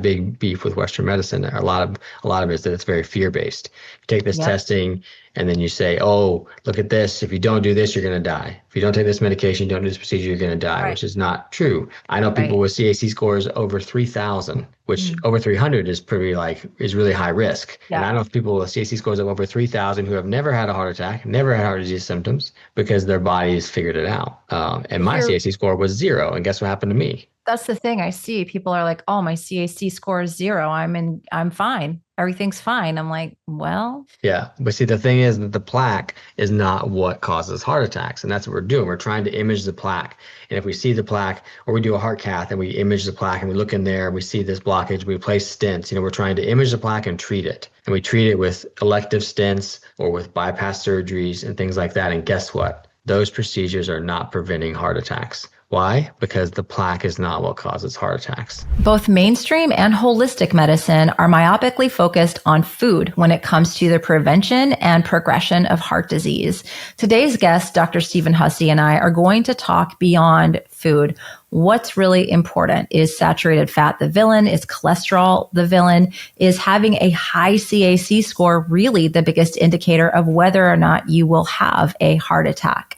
big beef with Western medicine. A lot of it is that it's very fear-based. You take this testing and then you say, oh, look at this. If you don't do this, you're going to die. If you don't take this medication, you don't do this procedure, you're going to die, which is not true. I know people with CAC scores over 3,000, which over 300 is is really high risk. And I know people with CAC scores of over 3,000 who have never had a heart attack, never had heart disease symptoms because their bodies figured it out. And my CAC score was 0. And guess what happened to me? That's the thing I see. People are like, oh, my CAC score is 0. I'm fine. Everything's fine. I'm like, well. Yeah. But see, the thing is that the plaque is not what causes heart attacks. And that's what we're doing. We're trying to image the plaque. And if we see the plaque, or we do a heart cath and we image the plaque and we look in there and we see this blockage, we place stents, we're trying to image the plaque and treat it. And we treat it with elective stents or with bypass surgeries and things like that. And guess what? Those procedures are not preventing heart attacks. Why? Because the plaque is not what causes heart attacks. Both mainstream and holistic medicine are myopically focused on food when it comes to the prevention and progression of heart disease. Today's guest, Dr. Stephen Hussey, and I are going to talk beyond food. What's really important? Is saturated fat the villain? Is cholesterol the villain? Is having a high CAC score really the biggest indicator of whether or not you will have a heart attack?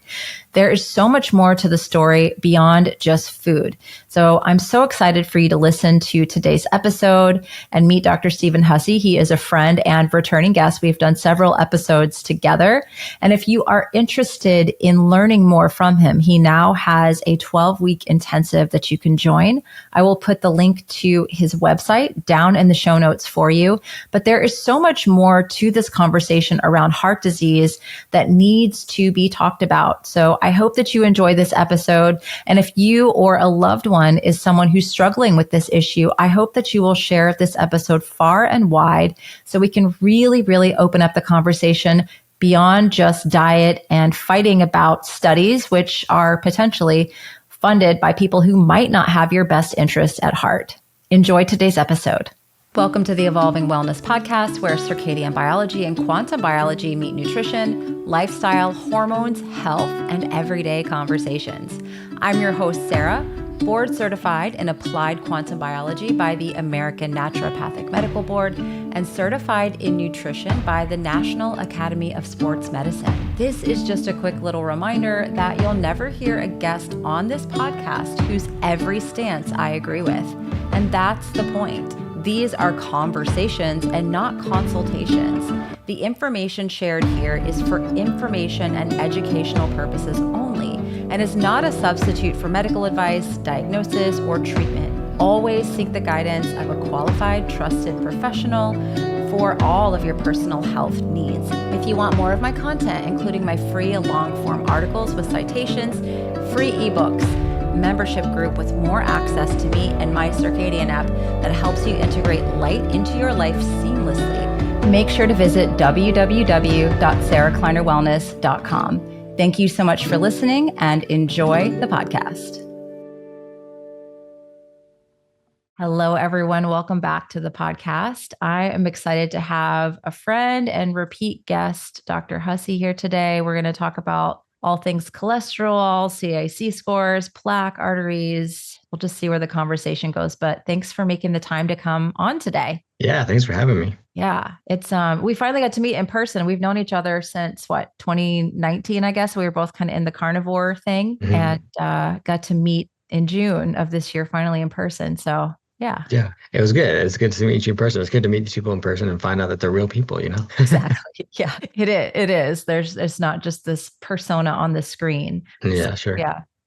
There is so much more to the story beyond just food. So I'm so excited for you to listen to today's episode and meet Dr. Stephen Hussey. He is a friend and returning guest. We've done several episodes together. And if you are interested in learning more from him, he now has a 12-week intensive that you can join. I will put the link to his website down in the show notes for you. But there is so much more to this conversation around heart disease that needs to be talked about. So I hope that you enjoy this episode. And if you or a loved one is someone who's struggling with this issue, I hope that you will share this episode far and wide so we can really, really open up the conversation beyond just diet and fighting about studies, which are potentially funded by people who might not have your best interests at heart. Enjoy today's episode. Welcome to the Evolving Wellness Podcast, where circadian biology and quantum biology meet nutrition, lifestyle, hormones, health, and everyday conversations. I'm your host, Sarah, board certified in applied quantum biology by the American Naturopathic Medical Board and certified in nutrition by the National Academy of Sports Medicine. This is just a quick little reminder that you'll never hear a guest on this podcast whose every stance I agree with. And that's the point. These are conversations and not consultations. The information shared here is for information and educational purposes only and is not a substitute for medical advice, diagnosis, or treatment. Always seek the guidance of a qualified, trusted professional for all of your personal health needs. If you want more of my content, including my free long-form articles with citations, free ebooks, membership group with more access to me and my circadian app that helps you integrate light into your life seamlessly, make sure to visit www.sarahkleinerwellness.com. Thank you so much for listening and enjoy the podcast. Hello, everyone. Welcome back to the podcast. I am excited to have a friend and repeat guest, Dr. Hussey, here today. We're going to talk about all things cholesterol, CAC scores, plaque, arteries. We'll just see where the conversation goes. But thanks for making the time to come on today. Yeah, thanks for having me. Yeah, it's we finally got to meet in person. We've known each other since 2019, I guess. We were both kind of in the Carnivore thing and got to meet in June of this year, finally in person. So yeah. Yeah, it was good. It's good to meet you in person. It's good to meet these people in person and find out that they're real people, Exactly. Yeah, it is. It's not just this persona on the screen. Yeah, sure.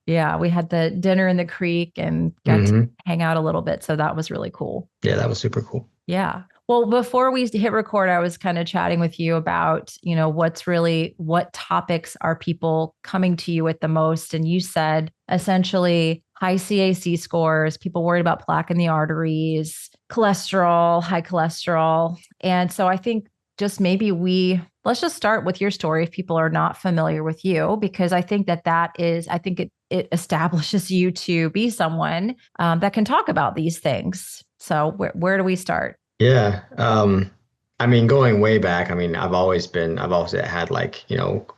Yeah. We had the dinner in the creek and got to hang out a little bit. So that was really cool. Yeah, that was super cool. Yeah. Well, before we hit record, I was kind of chatting with you about, what topics are people coming to you with the most? And you said essentially high CAC scores, people worried about plaque in the arteries, cholesterol, high cholesterol. And so I think just maybe let's just start with your story if people are not familiar with you, because I think it establishes you to be someone that can talk about these things. So where do we start? Yeah. I mean, going way back, I mean, I've always had like,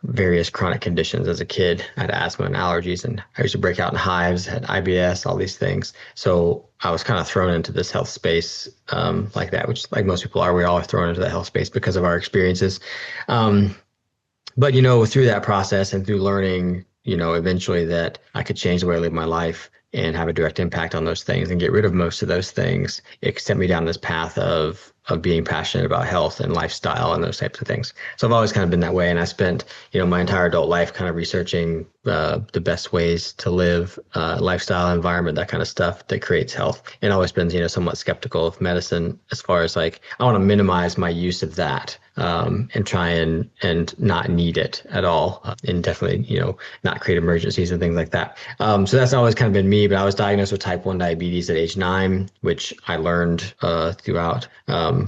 various chronic conditions as a kid. I had asthma and allergies, and I used to break out in hives, had IBS, all these things. So I was kind of thrown into this health space like that, which like most people are, we're all thrown into that health space because of our experiences. Um, but through that process and through learning, eventually that I could change the way I live my life and have a direct impact on those things and get rid of most of those things, it sent me down this path of being passionate about health and lifestyle and those types of things. So I've always kind of been that way, and I spent my entire adult life kind of researching the best ways to live, lifestyle, environment, that kind of stuff that creates health, and always been somewhat skeptical of medicine as far as like I want to minimize my use of that. And try and not need it at all, and definitely not create emergencies and things like that. So that's always kind of been me. But I was diagnosed with type 1 diabetes at age 9, which I learned throughout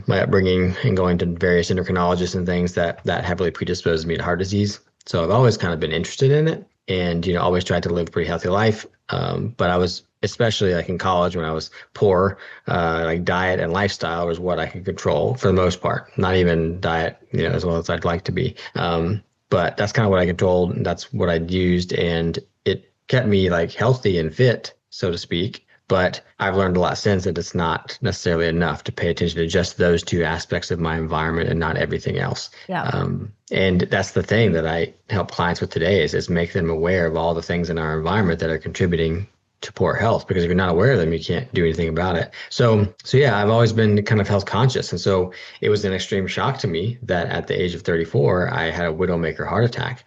my upbringing and going to various endocrinologists and things that heavily predisposed me to heart disease. So I've always kind of been interested in it, and always tried to live a pretty healthy life. But I was, especially like in college when I was poor, like diet and lifestyle was what I could control for the most part. Not even diet, as well as I'd like to be. But that's kind of what I controlled, and that's what I'd used, and it kept me like healthy and fit, so to speak. But I've learned a lot since that it's not necessarily enough to pay attention to just those two aspects of my environment and not everything else. Yeah. And that's the thing that I help clients with today is make them aware of all the things in our environment that are contributing to poor health, because if you're not aware of them, you can't do anything about it. So yeah, I've always been kind of health conscious. And so it was an extreme shock to me that at the age of 34, I had a widowmaker heart attack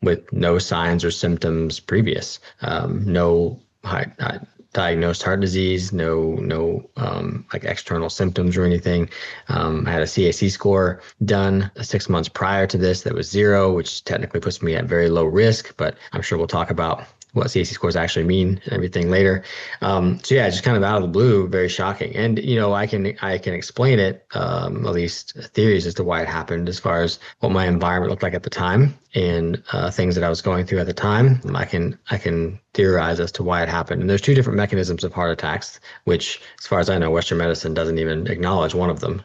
with no signs or symptoms previous, no diagnosed heart disease, no like external symptoms or anything. I had a CAC score done 6 months prior to this that was 0, which technically puts me at very low risk, but I'm sure we'll talk about what CAC scores actually mean and everything later. So yeah, just kind of out of the blue, very shocking. And I can explain it, at least theories as to why it happened, as far as what my environment looked like at the time and things that I was going through at the time. I can theorize as to why it happened. And there's 2 different mechanisms of heart attacks, which, as far as I know, Western medicine doesn't even acknowledge one of them.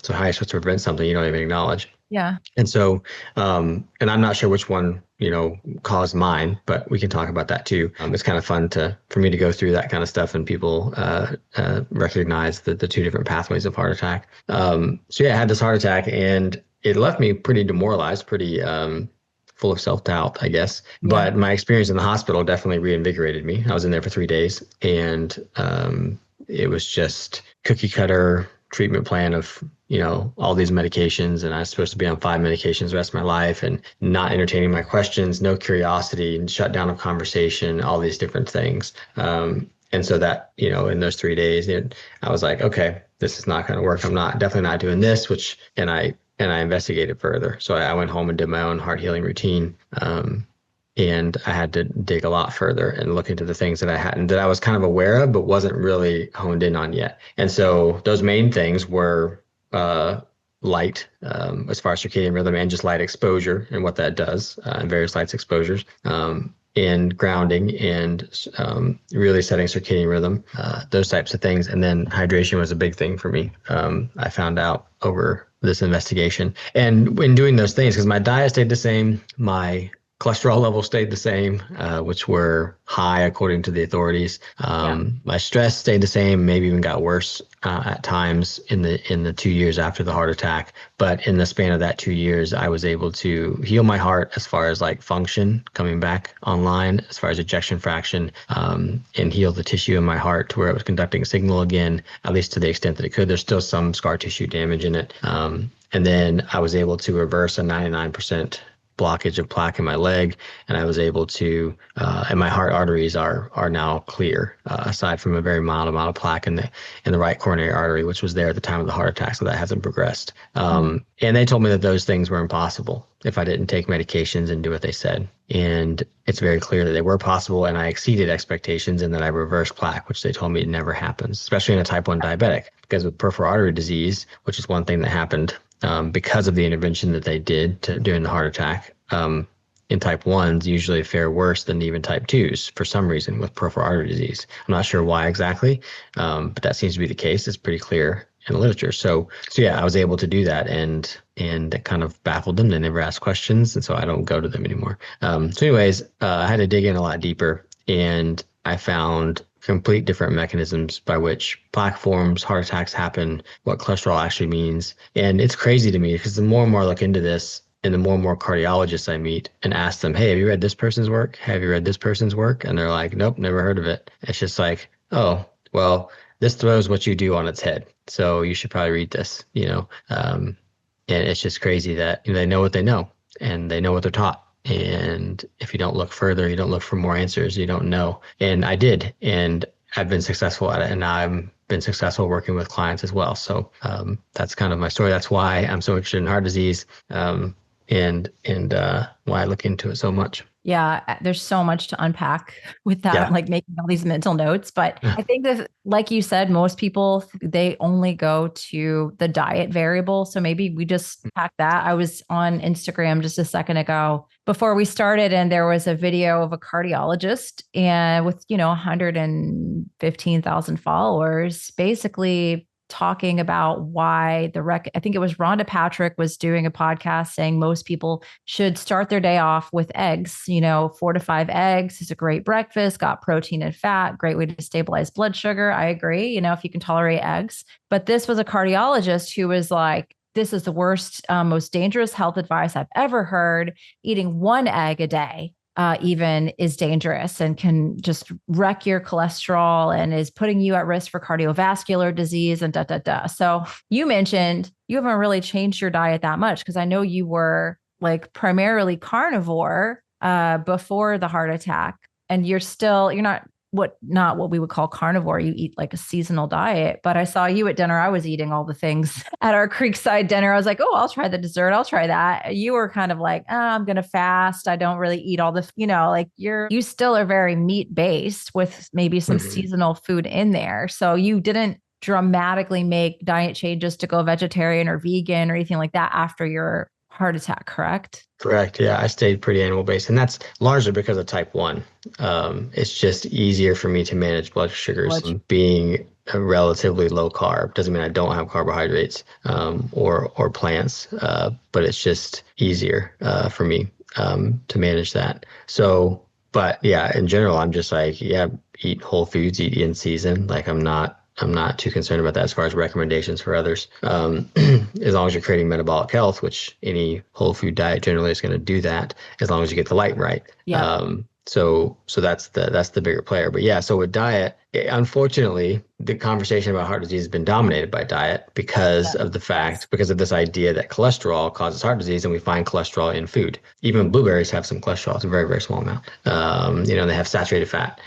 So how are you supposed to prevent something you don't even acknowledge? Yeah. And so, and I'm not sure which one, caused mine, but we can talk about that too. It's kind of fun for me to go through that kind of stuff and people recognize the 2 different pathways of heart attack. So yeah, I had this heart attack and it left me pretty demoralized, pretty full of self-doubt, I guess. Yeah. But my experience in the hospital definitely reinvigorated me. I was in there for 3 days, and it was just cookie cutter treatment plan of all these medications, and I was supposed to be on 5 medications the rest of my life, and not entertaining my questions, no curiosity, and shut down a conversation, all these different things. And so that, in those 3 days, I was like, okay, this is not going to work. I'm definitely not doing this, and I investigated further. So I went home and did my own heart healing routine. And I had to dig a lot further and look into the things that I was kind of aware of, but wasn't really honed in on yet. And so those main things were light, as far as circadian rhythm, and just light exposure and what that does, and various light exposures, and grounding, and really setting circadian rhythm, those types of things. And then hydration was a big thing for me. I found out over this investigation, and when doing those things, because my diet stayed the same, my cholesterol levels stayed the same, which were high according to the authorities. My stress stayed the same, maybe even got worse at times in the 2 years after the heart attack. But in the span of that 2 years, I was able to heal my heart as far as like function coming back online, as far as ejection fraction, and heal the tissue in my heart to where it was conducting a signal again, at least to the extent that it could. There's still some scar tissue damage in it. And then I was able to reverse a 99% blockage of plaque in my leg, and I was able to, and my heart arteries are now clear, aside from a very mild amount of plaque in the right coronary artery, which was there at the time of the heart attack, so that hasn't progressed. And they told me that those things were impossible if I didn't take medications and do what they said. And it's very clear that they were possible, and I exceeded expectations, and that I reversed plaque, which they told me never happens, especially in a type 1 diabetic, because with peripheral artery disease, which is one thing that happened because of the intervention that they did during the heart attack, in type 1s usually fare worse than even type 2s for some reason with peripheral artery disease. I'm not sure why exactly, but that seems to be the case. It's pretty clear in the literature. So yeah, I was able to do that, and that kind of baffled them. They never asked questions, and so I don't go to them anymore. So anyways, I had to dig in a lot deeper, and I found complete different mechanisms by which plaque forms, heart attacks happen, what cholesterol actually means. And it's crazy to me because the more and more I look into this, and the more and more cardiologists I meet and ask them, hey, have you read this person's work? Have you read this person's work? And they're like, nope, never heard of it. It's just like, oh, well, this throws what you do on its head. So you should probably read this, and it's just crazy that they know what they know, and they know what they're taught. And if you don't look further, you don't look for more answers, you don't know. And I did, and I've been successful at it, and I've been successful working with clients as well. So that's kind of my story. That's why I'm so interested in heart disease, and why I look into it so much. Yeah, there's so much to unpack with that, Yeah. like making all these mental notes. But I think that, like you said, most people, they only go to the diet variable. So maybe we just pack that. I was on Instagram just a second ago before we started, and there was a video of a cardiologist and with, 115,000 followers, basically talking about why I think it was Rhonda Patrick was doing a podcast saying most people should start their day off with eggs. 4 to 5 eggs is a great breakfast, got protein and fat, great way to stabilize blood sugar. I agree, if you can tolerate eggs. But this was a cardiologist who was like, this is the worst, most dangerous health advice I've ever heard. Eating 1 egg a day even is dangerous and can just wreck your cholesterol and is putting you at risk for cardiovascular disease and da, da, da. So you mentioned you haven't really changed your diet that much, because I know you were like primarily carnivore before the heart attack, and you're not what we would call carnivore. You eat like a seasonal diet, but I saw you at dinner. I was eating all the things at our Creekside dinner. I was like, oh, I'll try the dessert. I'll try that. You were kind of like, oh, I'm going to fast. I don't really eat all the, like you still are very meat based with maybe some seasonal food in there. So you didn't dramatically make diet changes to go vegetarian or vegan or anything like that after your heart attack, correct? Correct. Yeah, I stayed pretty animal based, and that's largely because of type 1. It's just easier for me to manage blood sugars being a relatively low carb. Doesn't mean I don't have carbohydrates or plants, but it's just easier for me to manage that. So, but yeah, in general, I'm just like, yeah, eat whole foods, eat in season. Like I'm not too concerned about that as far as recommendations for others. As long as you're creating metabolic health, which any whole food diet generally is going to do that, as long as you get the light right. Yeah. So that's the bigger player. But yeah, so with diet, unfortunately, the conversation about heart disease has been dominated by diet because of this idea that cholesterol causes heart disease, and we find cholesterol in food. Even blueberries have some cholesterol. It's a very, very small amount. They have saturated fat,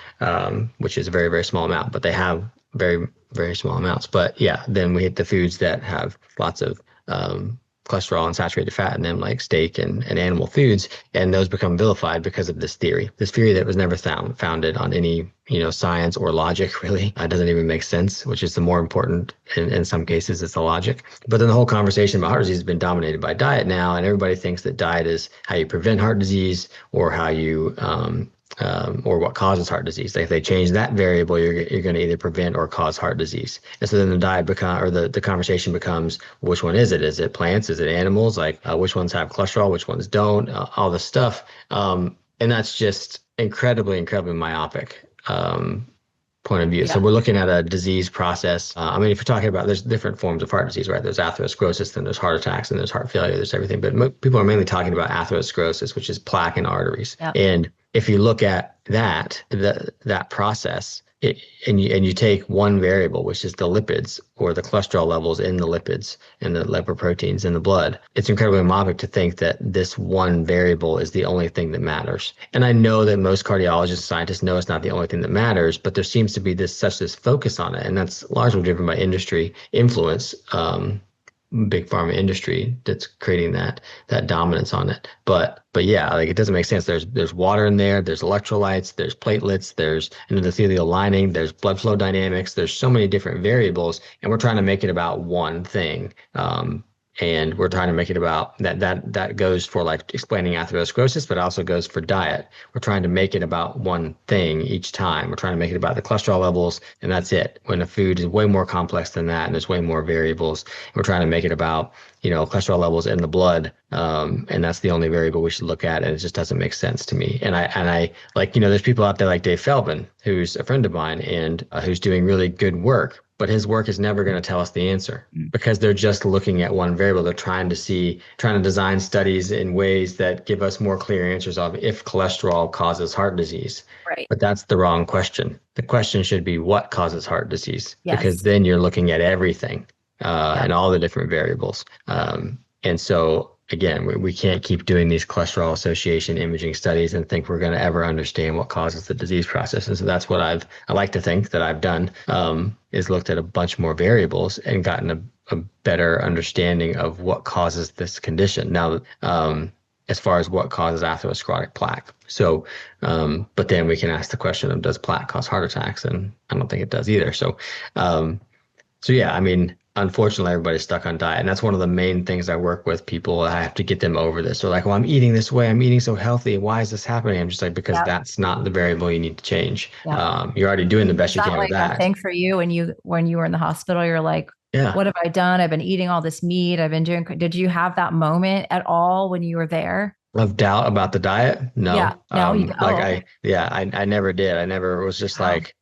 which is a very, very small amount, but they have very, very small amounts. But yeah, then we hit the foods that have lots of cholesterol and saturated fat in them, like steak and animal foods, and those become vilified because of this theory that was never founded on any science or logic. Really, it doesn't even make sense, which is the more important in some cases. It's the logic. But then the whole conversation about heart disease has been dominated by diet now, and everybody thinks that diet is how you prevent heart disease or how you or what causes heart disease. Like if they change that variable, you're going to either prevent or cause heart disease. And so then the conversation becomes, which one is it? Is it plants? Is it animals? Like which ones have cholesterol? Which ones don't? All this stuff. And that's just incredibly, incredibly myopic point of view. Yeah. So we're looking at a disease process. If you're talking about, there's different forms of heart disease, right? There's atherosclerosis, then there's heart attacks, and there's heart failure, there's everything. But people are mainly talking about atherosclerosis, which is plaque in arteries. Yeah. And if you look at that process, and you take one variable, which is the lipids or the cholesterol levels in the lipids and the lipoproteins in the blood, it's incredibly myopic to think that this one variable is the only thing that matters. And I know that most cardiologists and scientists know it's not the only thing that matters, but there seems to be this focus on it, and that's largely driven by industry influence. Big pharma industry that's creating that dominance on it. But yeah, like it doesn't make sense. There's water in there, there's electrolytes, there's platelets, there's endothelial lining, there's blood flow dynamics, there's so many different variables, and we're trying to make it about one thing. And we're trying to make it about that goes for like explaining atherosclerosis, but also goes for diet. We're trying to make it about one thing each time. We're trying to make it about the cholesterol levels, and that's it. When a food is way more complex than that, and there's way more variables, we're trying to make it about, cholesterol levels in the blood, and that's the only variable we should look at, and it just doesn't make sense to me. And I like, there's people out there like Dave Feldman, who's a friend of mine and who's doing really good work, but his work is never going to tell us the answer because they're just looking at one variable. They're trying to design studies in ways that give us more clear answers of if cholesterol causes heart disease. Right. But that's the wrong question. The question should be what causes heart disease, because Yes. then you're looking at everything and all the different variables. And so again, we can't keep doing these cholesterol association imaging studies and think we're going to ever understand what causes the disease process. And so that's what I like to think that I've done, is looked at a bunch more variables and gotten a better understanding of what causes this condition. Now, as far as what causes atherosclerotic plaque. So, but then we can ask the question of, does plaque cause heart attacks? And I don't think it does either. So yeah, I mean, unfortunately, everybody's stuck on diet. And that's one of the main things I work with people. I have to get them over this. They're like, well, I'm eating this way. I'm eating so healthy. Why is this happening? I'm just like, because that's not the variable you need to change. You're already doing the best you can with that. A thing for you when you were in the hospital, you're like, what have I done? I've been eating all this meat. I've been doing, did you have that moment at all when you were there? Of doubt about the diet? No. Yeah. No, I never did. I never was just like,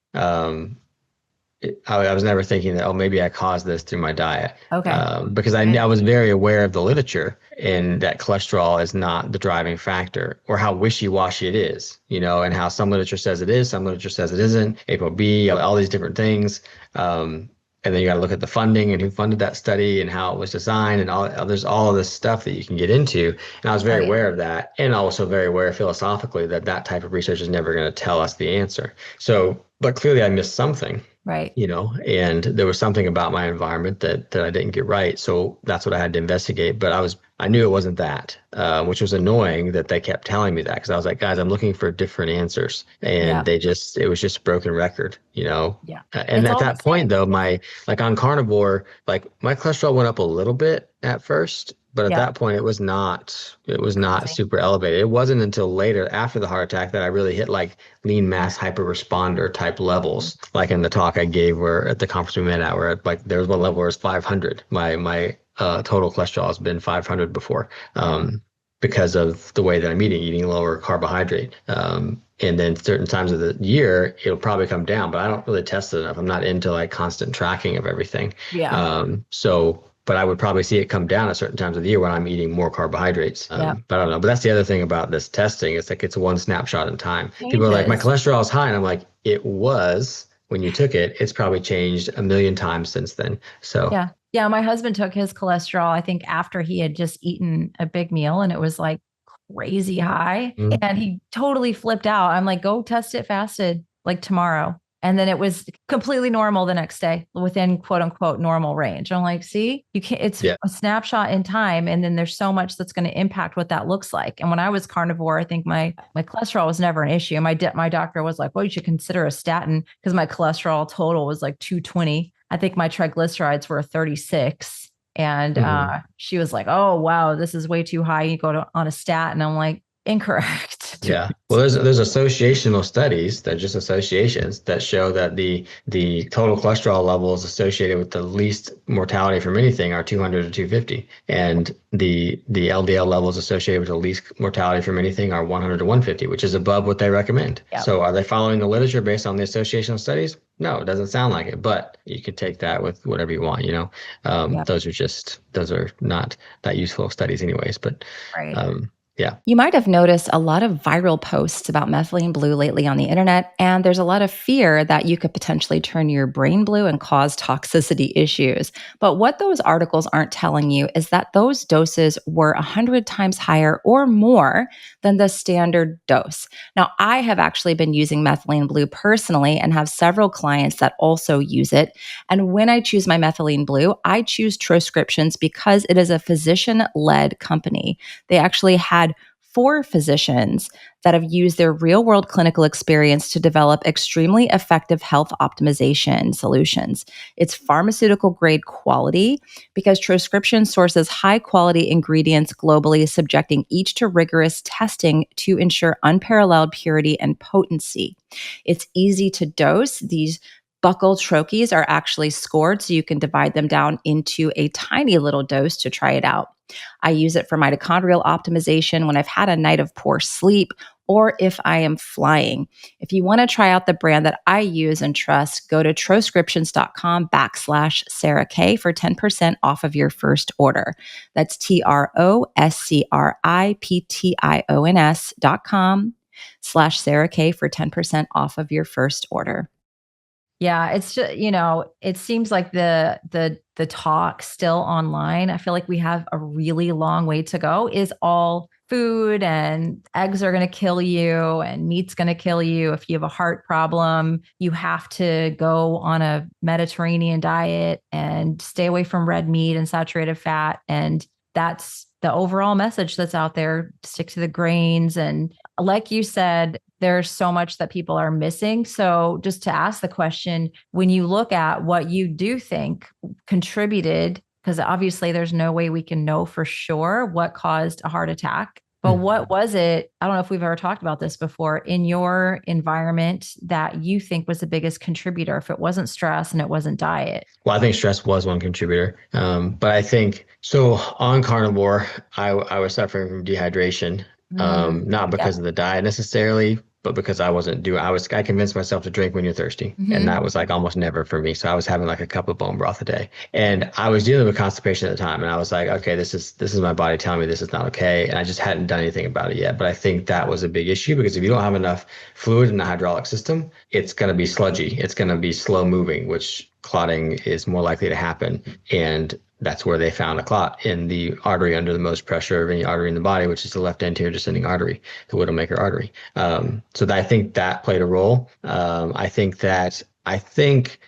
I was never thinking that, oh, maybe I caused this through my diet. Okay. Because I was very aware of the literature and that cholesterol is not the driving factor, or how wishy-washy it is, and how some literature says it is, some literature says it isn't, ApoB, all these different things. And then you got to look at the funding and who funded that study and how it was designed and there's all of this stuff that you can get into. And I was very aware of that, and also very aware philosophically that type of research is never going to tell us the answer. So, but clearly I missed something. Right. And there was something about my environment that I didn't get right. So that's what I had to investigate. But I knew it wasn't that, which was annoying that they kept telling me that, because I was like, guys, I'm looking for different answers. And it was just a broken record, Yeah. And at that point though, on Carnivore, like my cholesterol went up a little bit at first. But at that point, it was not super elevated. It wasn't until later, after the heart attack, that I really hit like lean mass hyperresponder type levels. Like in the talk I gave, where at the conference we met at, where like there was one level where it was 500. My total cholesterol has been 500 before, because of the way that I'm eating lower carbohydrate. And then certain times of the year, it'll probably come down, but I don't really test it enough. I'm not into like constant tracking of everything. Yeah. But I would probably see it come down at certain times of the year when I'm eating more carbohydrates. But I don't know. But that's the other thing about this testing. It's like it's one snapshot in time. People are like, my cholesterol is high. And I'm like, it was when you took it. It's probably changed a million times since then. So yeah. My husband took his cholesterol, I think, after he had just eaten a big meal, and it was like crazy high. And he totally flipped out. I'm like, go test it fasted like tomorrow. And then it was completely normal the next day, within quote unquote normal range. I'm like, see, you can't, it's a snapshot in time. And then there's so much that's going to impact what that looks like. And when I was carnivore, I think my cholesterol was never an issue. My doctor was like, well, you should consider a statin, because my cholesterol total was like 220. I think my triglycerides were 36. And she was like, oh, wow, this is way too high. You go on a statin. I'm like, incorrect. Yeah. Well, there's associational studies, that just associations, that show that the total cholesterol levels associated with the least mortality from anything are 200 to 250, and the LDL levels associated with the least mortality from anything are 100 to 150, which is above what they recommend. Yep. So are they following the literature based on the associational studies? No, it doesn't sound like it, but you could take that with whatever you want, Those are not that useful studies anyways, but yeah. You might have noticed a lot of viral posts about methylene blue lately on the internet, and there's a lot of fear that you could potentially turn your brain blue and cause toxicity issues. But what those articles aren't telling you is that those doses were 100 times higher or more than the standard dose. Now, I have actually been using methylene blue personally and have several clients that also use it. And when I choose my methylene blue, I choose Transcriptions because it is a physician-led company. They actually had for physicians that have used their real world clinical experience to develop extremely effective health optimization solutions. It's pharmaceutical grade quality because Transcription sources high quality ingredients globally, subjecting each to rigorous testing to ensure unparalleled purity and potency. It's easy to dose. These buccal troches are actually scored, so you can divide them down into a tiny little dose to try it out. I use it for mitochondrial optimization when I've had a night of poor sleep or if I am flying. If you want to try out the brand that I use and trust, go to troscriptions.com/Sarah K for 10% off of your first order. That's TROSCRIPTIONS.com/Sarah K for 10% off of your first order. Yeah, it's just, it seems like the talk still online, I feel like we have a really long way to go, is all food and eggs are going to kill you and meat's going to kill you. If you have a heart problem, you have to go on a Mediterranean diet and stay away from red meat and saturated fat. And that's the overall message that's out there. Stick to the grains. And like you said, there's so much that people are missing. So just to ask the question, when you look at what you do think contributed, because obviously there's no way we can know for sure what caused a heart attack, but what was it? I don't know if we've ever talked about this before in your environment that you think was the biggest contributor, if it wasn't stress and it wasn't diet. Well, I think stress was one contributor. But I think, so on Carnivore, I was suffering from dehydration, not because of the diet necessarily, but because I convinced myself to drink when you're thirsty. And that was like almost never for me. So I was having like a cup of bone broth a day. And I was dealing with constipation at the time. And I was like, okay, this is my body telling me this is not okay. And I just hadn't done anything about it yet. But I think that was a big issue because if you don't have enough fluid in the hydraulic system, it's going to be sludgy. It's going to be slow moving, which clotting is more likely to happen. And that's where they found a clot in the artery under the most pressure of any artery in the body, which is the left anterior descending artery, the widowmaker artery. I think that played a role. I think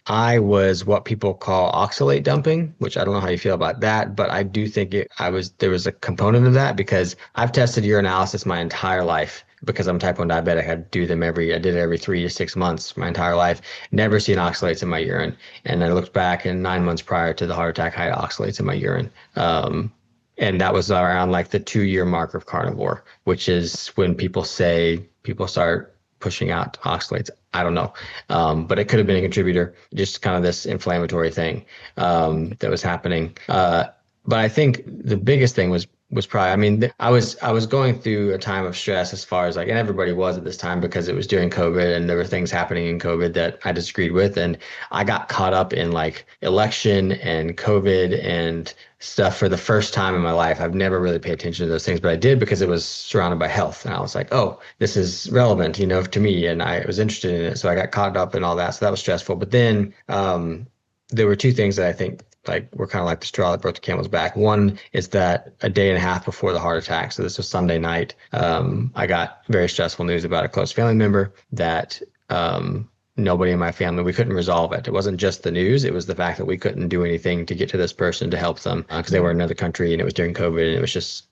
I was what people call oxalate dumping, which I don't know how you feel about that, but I do think there was a component of that because I've tested urinalysis my entire life. Because I'm type 1 diabetic, I did it every 3 to 6 months my entire life. Never seen oxalates in my urine. And I looked back and 9 months prior to the heart attack, I had oxalates in my urine. And that was around like the 2-year mark of Carnivore, which is when people start pushing out oxalates. I don't know. But it could have been a contributor, just kind of this inflammatory thing that was happening. But I think the biggest thing was probably, I mean, I was going through a time of stress as far as like, and everybody was at this time because it was during COVID and there were things happening in COVID that I disagreed with. And I got caught up in like election and COVID and stuff for the first time in my life. I've never really paid attention to those things, but I did because it was surrounded by health. And I was like, oh, this is relevant, to me. And I was interested in it. So I got caught up in all that. So that was stressful. But then there were two things that I think like were kind of like the straw that broke the camel's back. One is that a day and a half before the heart attack, so this was Sunday night, I got very stressful news about a close family member that nobody in my family, we couldn't resolve it. It wasn't just the news, it was the fact that we couldn't do anything to get to this person to help them because they were in another country and it was during COVID and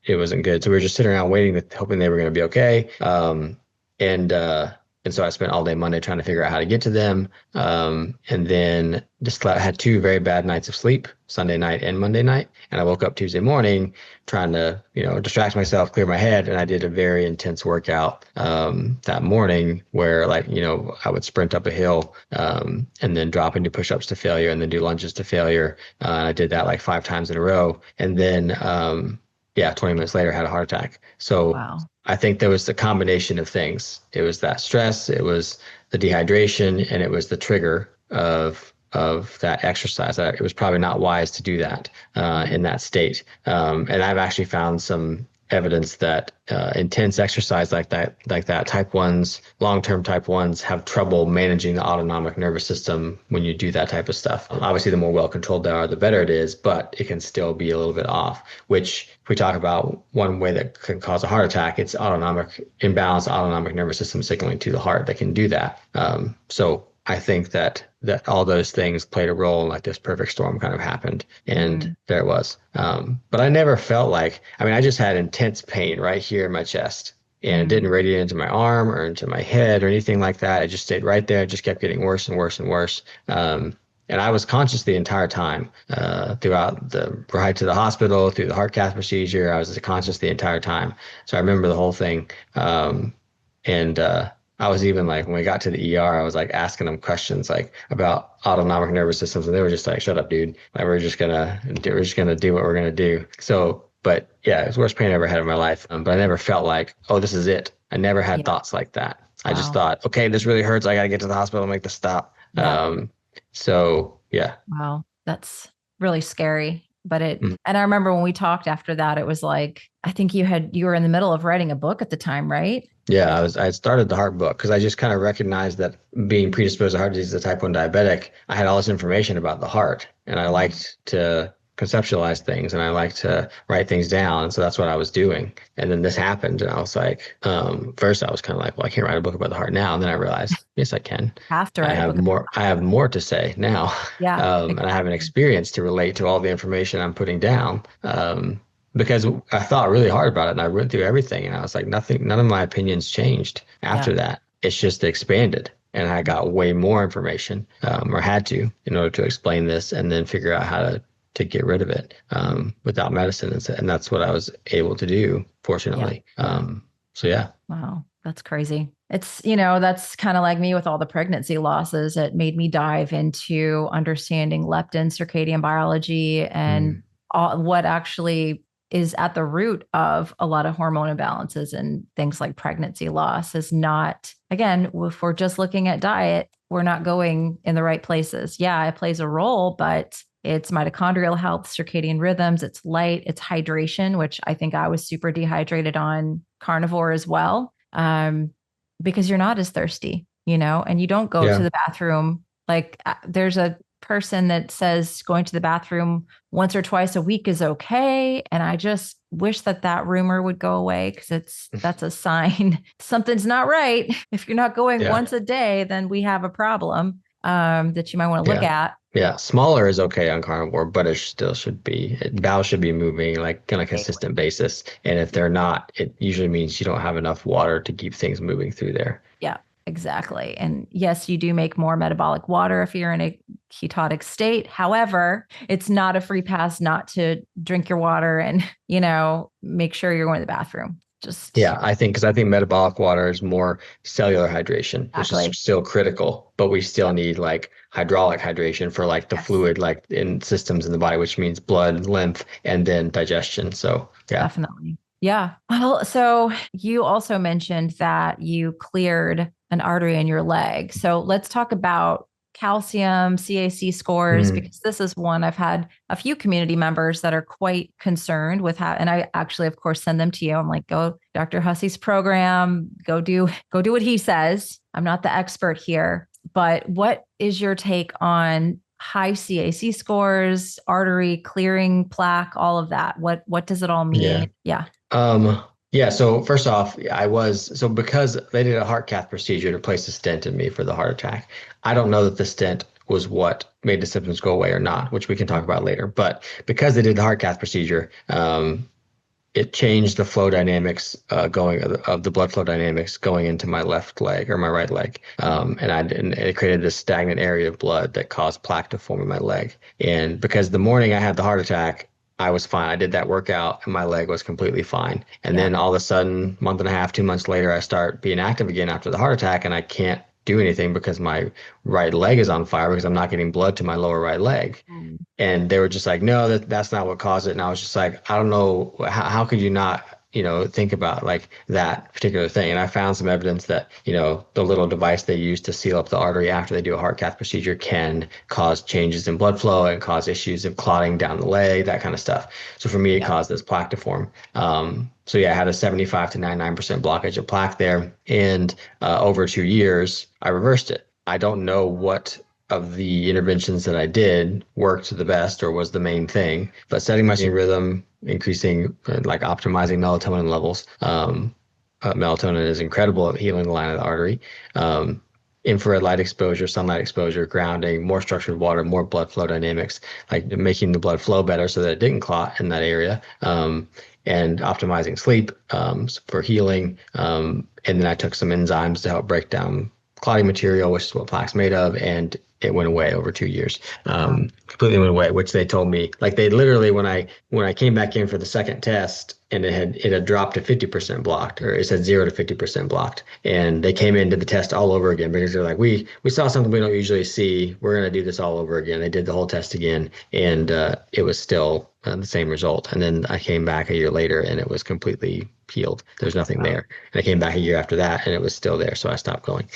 it wasn't good. So we were just sitting around waiting, hoping they were going to be okay. And so I spent all day Monday trying to figure out how to get to them. And then just had 2 very bad nights of sleep, Sunday night and Monday night. And I woke up Tuesday morning trying to, distract myself, clear my head. And I did a very intense workout that morning where I would sprint up a hill and then drop into push-ups to failure and then do lunges to failure. And I did that like 5 times in a row. And then, 20 minutes later, I had a heart attack. So wow. I think there was the combination of things. It was that stress, it was the dehydration, and it was the trigger of that exercise. It was probably not wise to do that in that state. And I've actually found some evidence that intense exercise like that type 1s, long-term type 1s have trouble managing the autonomic nervous system when you do that type of stuff. Obviously, the more well-controlled they are, the better it is, but it can still be a little bit off, which if we talk about one way that can cause a heart attack, it's autonomic imbalance, autonomic nervous system signaling to the heart that can do that. So I think that all those things played a role and like this perfect storm kind of happened. And Mm, there it was. But I never felt like, I mean, I just had intense pain right here in my chest. And it didn't mm, radiate into my arm or into my head or anything like that. It just stayed right there. It just kept getting worse and worse and worse. And I was conscious the entire time, throughout the ride to the hospital, through the heart cath procedure. I was conscious the entire time. So I remember the whole thing. And I was even like, when we got to the ER, I was like asking them questions like about autonomic nervous systems, and they were just like, "Shut up, dude! Like we're just gonna do what we're gonna do." So, but yeah, it was the worst pain I ever had in my life. But I never felt like, "Oh, this is it." I never had yeah. thoughts like that. I just Wow. thought, "Okay, this really hurts. I gotta get to the hospital and make this stop." Yep. So yeah. Wow. That's really scary. But Mm. and I remember when we talked after that, it was like, I think you were in the middle of writing a book at the time, right? Yeah, I started the heart book because I just kind of recognized that being predisposed to heart disease as a type 1 diabetic, I had all this information about the heart and I Mhm. liked to conceptualize things and I liked to write things down. And so that's what I was doing. And then this happened and I was like, first I was kind of like, well, I can't write a book about the heart now. And then I realized, yes, I can. Have to write a book. I have more to say now. Yeah, And I have an exactly. experience to relate to all the information I'm putting down. Because I thought really hard about it and I went through everything and I was like, none of my opinions changed Yeah. after that. It's just expanded. And I got way more information, or had to, in order to explain this and then figure out how to get rid of it, without medicine. And that's what I was able to do, Yeah. fortunately. Yeah. So yeah. Wow. That's crazy. It's, that's kind of like me with all the pregnancy losses. It made me dive into understanding leptin, circadian biology, and Mm, what actually is at the root of a lot of hormone imbalances and things like pregnancy loss is not, again, if we're just looking at diet, we're not going in the right places. Yeah, it plays a role, but it's mitochondrial health, circadian rhythms, it's light, it's hydration, which I think I was super dehydrated on carnivore as well, because you're not as thirsty, and you don't go to yeah. the bathroom. Like there's a person that says going to the bathroom once or twice a week is okay. And I just wish that rumor would go away because that's a sign something's not right. If you're not going Yeah. once a day, then we have a problem that you might want to look Yeah. at. Yeah. Smaller is okay on carnivore, but it still should be, bowels should be moving like on a consistent basis. And if they're not, it usually means you don't have enough water to keep things moving through there. Yeah, exactly. And yes, you do make more metabolic water if you're in a ketotic state. However, it's not a free pass not to drink your water and, make sure you're going to the bathroom. Just Yeah, because I think metabolic water is more cellular hydration, which is exactly. still critical, but we still Yep. need like hydraulic hydration for like the Yes, fluid, like in systems in the body, which means blood, lymph, and then digestion. So yeah. definitely. Yeah. Well, so you also mentioned that you cleared an artery in your leg. So let's talk about calcium, CAC scores, Mm, because this is one I've had a few community members that are quite concerned with how, and I actually, of course, send them to you. I'm like, go Dr. Hussey's program, go do what he says. I'm not the expert here, but what is your take on high CAC scores, artery clearing, plaque, all of that? What does it all yeah. mean? Yeah. Yeah, so first off, because they did a heart cath procedure to place a stent in me for the heart attack. I don't know that the stent was what made the symptoms go away or not, which we can talk about later. But because they did the heart cath procedure, it changed the flow dynamics, going of the blood flow dynamics going into my left leg or my right leg, and it created this stagnant area of blood that caused plaque to form in my leg. And because the morning I had the heart attack, I was fine. I did that workout and my leg was completely fine. And Yeah. then all of a sudden, month and a half, 2 months later, I start being active again after the heart attack, and I can't do anything because my right leg is on fire because I'm not getting blood to my lower right leg. Mm. And they were just like, no, that's not what caused it. And I was just like, I don't know, how could you not, think about like that particular thing? And I found some evidence that, the little device they use to seal up the artery after they do a heart cath procedure can cause changes in blood flow and cause issues of clotting down the leg, that kind of stuff. So for me, it Yeah. caused this plaque to form. So yeah, I had a 75 to 99% blockage of plaque there. And over 2 years, I reversed it. I don't know what of the interventions that I did worked the best or was the main thing. But setting my rhythm, increasing, like optimizing melatonin levels. Melatonin is incredible at healing the line of the artery. Um, infrared light exposure, sunlight exposure, grounding, more structured water, more blood flow dynamics, like making the blood flow better so that it didn't clot in that area, and optimizing sleep for healing. And then I took some enzymes to help break down clotting material, which is what plaque's made of, and it went away over 2 years. Completely went away, which they told me, like they literally, when I came back in for the second test, and it had dropped to 50% blocked, or it said 0 to 50% blocked, and they came into the test all over again because they're like, we saw something we don't usually see. We're going to do this all over again. They did the whole test again, and it was still the same result. And then I came back a year later, and it was completely healed. There's nothing there. And I came back a year after that, and it was still there. So I stopped going.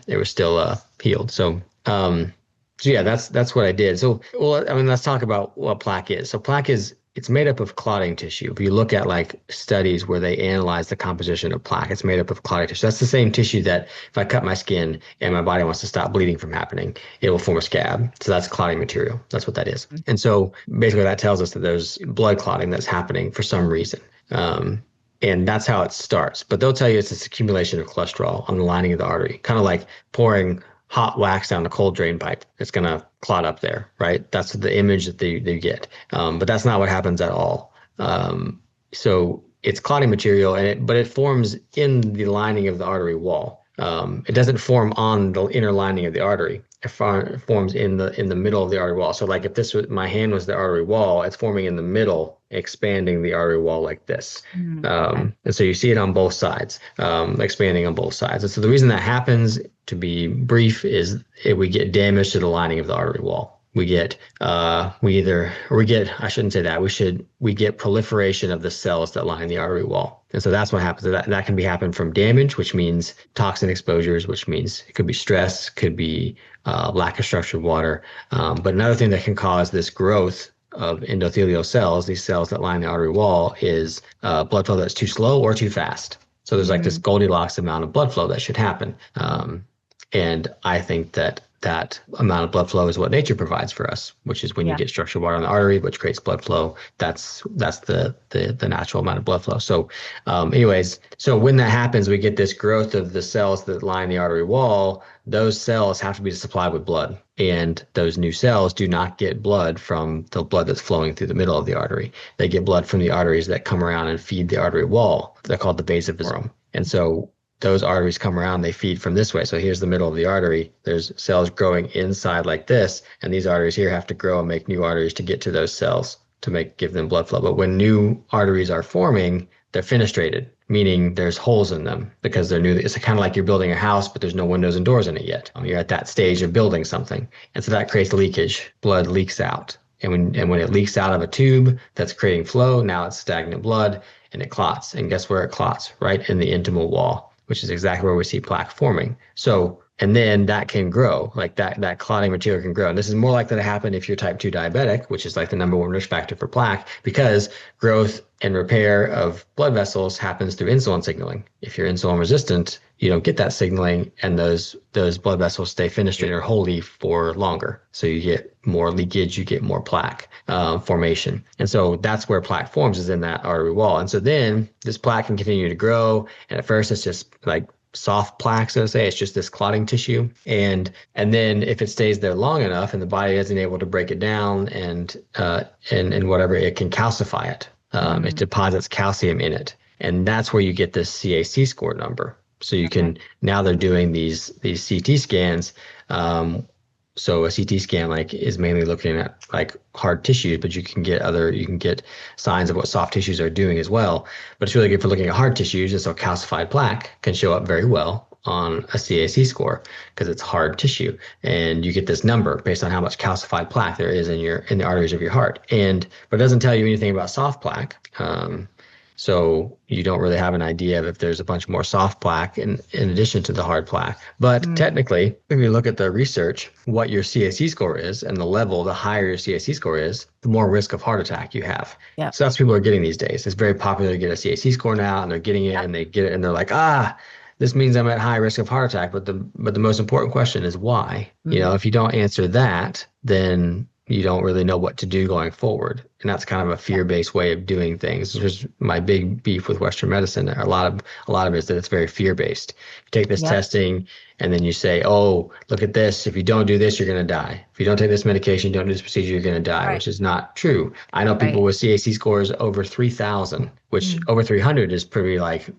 It was still healed. So yeah, that's what I did. So, well, I mean, let's talk about what plaque is. So plaque it's made up of clotting tissue. If you look at like studies where they analyze the composition of plaque, it's made up of clotting tissue. That's the same tissue that if I cut my skin and my body wants to stop bleeding from happening, it will form a scab. So that's clotting material. That's what that is. And so basically that tells us that there's blood clotting that's happening for some reason. And that's how it starts. But they'll tell you it's this accumulation of cholesterol on the lining of the artery, kind of like pouring hot wax down a cold drain pipe. It's going to clot up there, right? That's the image that they get. But that's not what happens at all. So it's clotting material, but it forms in the lining of the artery wall. It doesn't form on the inner lining of the artery. It forms in the middle of the artery wall. So like if my hand was the artery wall, it's forming in the middle, expanding the artery wall like this. And so you see it on both sides, expanding on both sides. And so the reason that happens, to be brief, is we get damage to the lining of the artery wall. We get I shouldn't say that, we get proliferation of the cells that line the artery wall. And so that's what happens. That can happen from damage, which means toxin exposures, which means it could be stress, could be lack of structured water. But another thing that can cause this growth of endothelial cells, these cells that line the artery wall, is blood flow that's too slow or too fast. So there's like this Goldilocks amount of blood flow that should happen. And I think that amount of blood flow is what nature provides for us, which is when you get structured water on the artery, which creates blood flow. That's the natural amount of blood flow. So anyways, so when that happens, we get this growth of the cells that line the artery wall. Those cells have to be supplied with blood. And those new cells do not get blood from the blood that's flowing through the middle of the artery. They get blood from the arteries that come around and feed the artery wall. They're called the base of the viscerum. And so those arteries come around, they feed from this way. So here's the middle of the artery. There's cells growing inside like this, and these arteries here have to grow and make new arteries to get to those cells to give them blood flow. But when new arteries are forming, they're fenestrated, meaning there's holes in them because they're new. It's kind of like you're building a house, but there's no windows and doors in it yet. You're at that stage of building something. And so that creates leakage. Blood leaks out. And when it leaks out of a tube that's creating flow, now it's stagnant blood and it clots. And guess where it clots? Right in the intimal wall, which is exactly where we see plaque forming. So, and then that can grow, like that clotting material can grow. And this is more likely to happen if you're type 2 diabetic, which is like the number one risk factor for plaque, because growth and repair of blood vessels happens through insulin signaling. If you're insulin resistant, you don't get that signaling, and those blood vessels stay fenestrated or wholly for longer. So you get more leakage, you get more plaque formation. And so that's where plaque forms, is in that artery wall. And so then this plaque can continue to grow. And at first it's just like soft plaque, so to say. It's just this clotting tissue. And then if it stays there long enough and the body isn't able to break it down and whatever, it can calcify it. It deposits calcium in it. And that's where you get this CAC score number. So you can, now they're doing these CT scans. So a CT scan is mainly looking at like hard tissues, but you can get signs of what soft tissues are doing as well. But it's really good for looking at hard tissues. And so calcified plaque can show up very well on a CAC score because it's hard tissue, and you get this number based on how much calcified plaque there is in the arteries of your heart. But it doesn't tell you anything about soft plaque. So you don't really have an idea of if there's a bunch more soft plaque in addition to the hard plaque. But technically, if you look at the research, what your CAC score is and the higher your CAC score is, the more risk of heart attack you have. Yeah. So that's what people are getting these days. It's very popular to get a CAC score now, and they're getting it and they get it and they're like, this means I'm at high risk of heart attack. But the most important question is why? If you don't answer that, then you don't really know what to do going forward. And that's kind of a fear-based way of doing things. There's my big beef with Western medicine. A lot of it is that it's very fear-based. You take this testing and then you say, oh, look at this. If you don't do this, you're going to die. If you don't take this medication, don't do this procedure, you're going to die, Right. which is not true. I know people Right. with CAC scores over 3,000, which Mm. over 300 is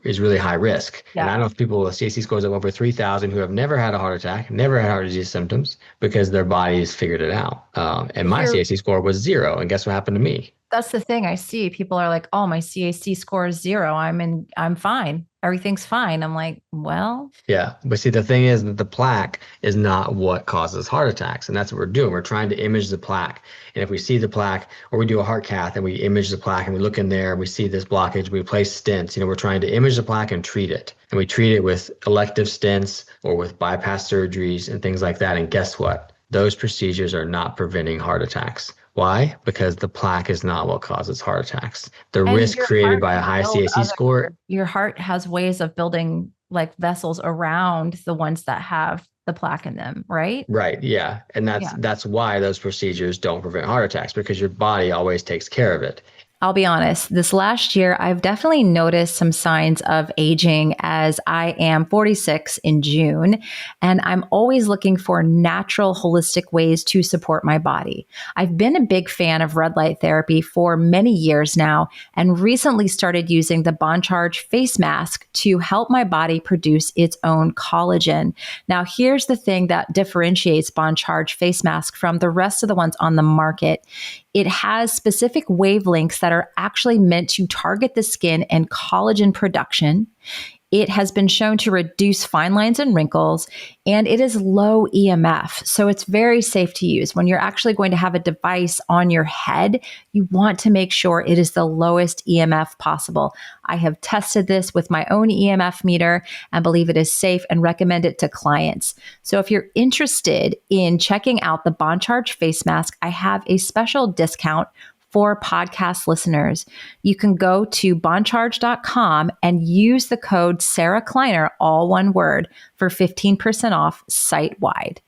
is really high risk. And Yeah. I know people with CAC scores of over 3,000 who have never had a heart attack, never had heart disease symptoms because their bodies figured it out. And If my you're CAC score was 0. And guess what happened to me? That's the thing I see. People are like, "Oh, my CAC score is 0. I'm fine. Everything's fine." I'm like, "Well, Yeah, but see, the thing is that the plaque is not what causes heart attacks, and that's what we're doing. We're trying to image the plaque, and if we see the plaque, or we do a heart cath and we image the plaque, and we look in there and we see this blockage, we place stents. We're trying to image the plaque and treat it, and we treat it with elective stents or with bypass surgeries and things like that. And guess what? Those procedures are not preventing heart attacks. Why? Because the plaque is not what causes heart attacks. The and risk your created heart by a can high build CAC score. your heart has ways of building like vessels around the ones that have the plaque in them, right?" Right, yeah. And that's Yeah. that's why those procedures don't prevent heart attacks because your body always takes care of it. I'll be honest, this last year, I've definitely noticed some signs of aging as I am 46 in June, and I'm always looking for natural, holistic ways to support my body. I've been a big fan of red light therapy for many years now, and recently started using the Bond Charge face mask to help my body produce its own collagen. Now, here's the thing that differentiates Bond Charge face mask from the rest of the ones on the market. It has specific wavelengths that are actually meant to target the skin and collagen production. It has been shown to reduce fine lines and wrinkles, and it is low EMF. So it's very safe to use. When you're actually going to have a device on your head, you want to make sure it is the lowest EMF possible. I have tested this with my own EMF meter and believe it is safe and recommend it to clients. So if you're interested in checking out the Bond Charge face mask, I have a special discount for podcast listeners. You can go to bondcharge.com and use the code Sarah Kleiner, all one word, for 15% off site wide.